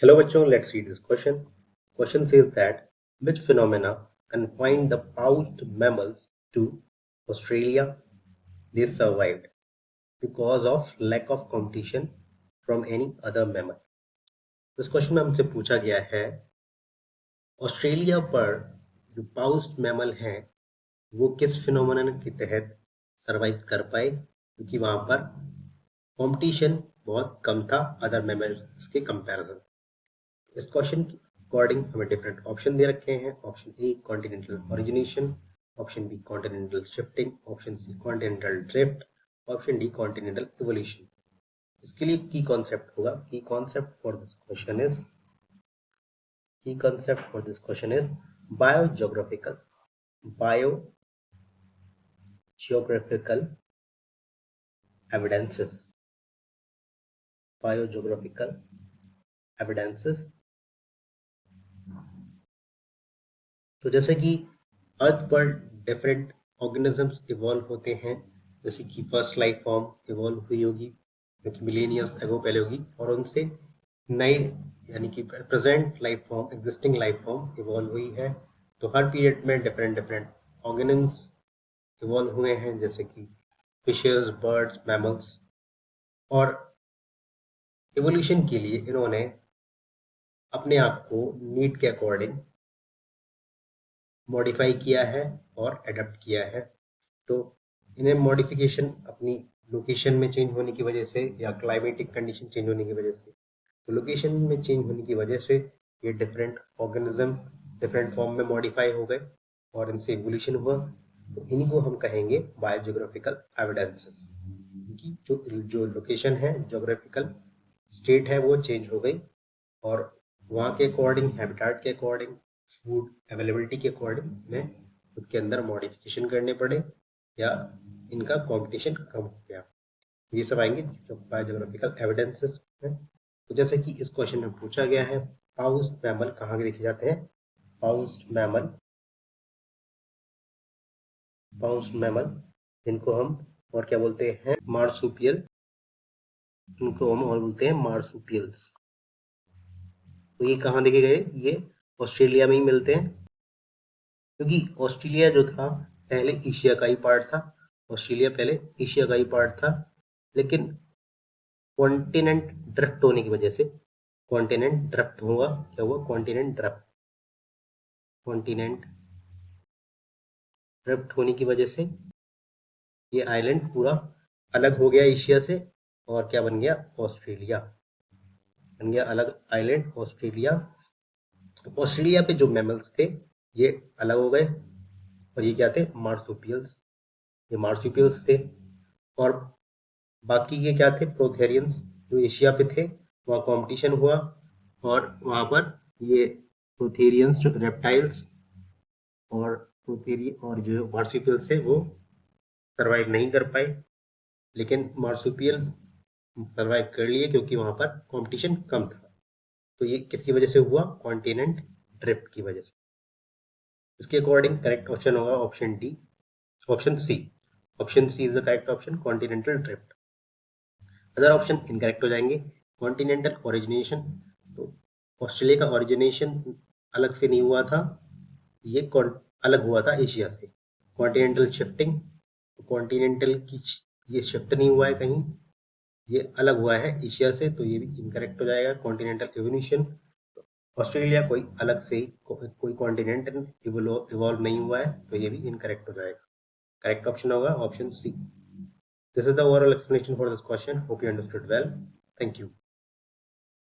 Hello bachcho, let's read this question. Question says that which phenomena confined the pouched mammals to Australia? They survived because of lack of competition from any other mammal. इस question में हमसे पूछा गया है Australia पर जो pouched mammal हैं वो किस फिनोमेनन के तहत सरवाइव कर पाए क्योंकि वहां पर कंपटीशन बहुत कम था अदर मैमल्स के कंपैरिजन। इस क्वेश्चन के अकॉर्डिंग हमें डिफरेंट ऑप्शन दे रखे हैं। Option A continental origination, option B continental shifting, option C continental drift, option D continental evolution. इसके लिए की कॉन्सेप्ट होगा key concept for this question is biogeographical evidences. Biogeographical evidences. तो जैसे कि अर्थ पर डिफरेंट ऑर्गेनिजम्स इवॉल्व होते हैं, जैसे कि फर्स्ट लाइफ फॉर्म इवॉल्व हुई होगी जो कि मिलेनियर्स एगो पहले होगी और उनसे नए यानी कि present life form existing life form evolve हुई है। तो हर पीरियड में डिफरेंट डिफरेंट ऑर्गेनिम्स इवॉल्व हुए हैं जैसे कि फिशेस, बर्ड्स, मैमल्स। और इवोल्यूशन के लिए इन्होंने अपने आप को नीड के अकॉर्डिंग मॉडिफाई किया है और एडप्ट किया है। तो इन्हें मॉडिफिकेशन अपनी लोकेशन में चेंज होने की वजह से या क्लाइमेटिक कंडीशन चेंज होने की वजह से, तो लोकेशन में चेंज होने की वजह से ये डिफरेंट ऑर्गेनिज्म डिफरेंट फॉर्म में मॉडिफाई हो गए और इनसे इवोल्यूशन हुआ। तो इन्हीं को हम कहेंगे बायोजियोग्राफिकल एविडेंसेस, क्योंकि जो लोकेशन है, जोग्राफिकल स्टेट है, वो चेंज हो गई और वहाँ के अकॉर्डिंग, हैबिटेट के अकॉर्डिंग, फूड अवेलेबिलिटी के अकॉर्डिंग इन्हें खुद के अंदर मॉडिफिकेशन करने पड़े या इनका कंपटीशन कम हो गया। ये सब आएंगे जो बायोजियोग्राफिकल एविडेंसेस हैं। तो जैसे कि इस क्वेश्चन में पूछा गया है पाउस्ड मैमल कहाँ देखे जाते हैं। पाउस्ड मैमल जिनको हम और क्या बोलते हैं, मार्सुपियल, इनको हम और बोलते हैं मार्सुपियल्स। तो ये कहाँ देखे गए, ये ऑस्ट्रेलिया में ही मिलते हैं क्योंकि ऑस्ट्रेलिया जो था पहले एशिया का ही पार्ट था। ऑस्ट्रेलिया पहले एशिया का ही पार्ट था, लेकिन कॉन्टिनेंट ड्रिफ्ट होने की वजह से, कॉन्टिनेंट ड्रिफ्ट हुआ, क्या हुआ, कॉन्टिनेंट ड्रिफ्ट होने की वजह से ये आइलैंड पूरा अलग हो गया एशिया से और क्या बन गया, ऑस्ट्रेलिया बन गया अलग आइलैंड ऑस्ट्रेलिया। ऑस्ट्रेलिया पे जो मैमल्स थे ये अलग हो गए और ये क्या थे, मार्सुपियल्स। ये मार्सुपियल्स थे और बाकी ये क्या थे, प्रोथेरियंस, जो एशिया पे थे। वहाँ कंपटीशन हुआ और वहाँ पर ये प्रोथेरियंस जो रेप्टाइल्स और प्रोथेरी और जो मार्सुपियल्स थे वो सरवाइव नहीं कर पाए, लेकिन मार्सुपियल सरवाइव कर लिए क्योंकि वहाँ पर कंपटीशन कम था। तो ये किसकी वजह से हुआ, कॉन्टिनेंट ड्रिफ्ट की वजह से। इसके अकॉर्डिंग करेक्ट ऑप्शन होगा option D, option C. Option C is the correct option, continental drift. Other option incorrect हो जाएंगे। कॉन्टिनेंटल ओरिजिनेशन, तो ऑस्ट्रेलिया का ओरिजिनेशन अलग से नहीं हुआ था, ये अलग हुआ था एशिया से। कॉन्टिनेंटल शिफ्टिंग, कॉन्टिनेंटल की ये शिफ्ट नहीं हुआ है कहीं, ये अलग हुआ है एशिया से, तो ये भी इनकरेक्ट हो जाएगा। कॉन्टिनेंटल इवोल्यूशन, ऑस्ट्रेलिया कोई अलग से ही कोई कॉन्टिनेंट इवॉल्व नहीं हुआ है, तो ये भी इनकरेक्ट हो जाएगा। करेक्ट ऑप्शन होगा option C. This is the overall explanation for this question. Hope you understood well. Thank you.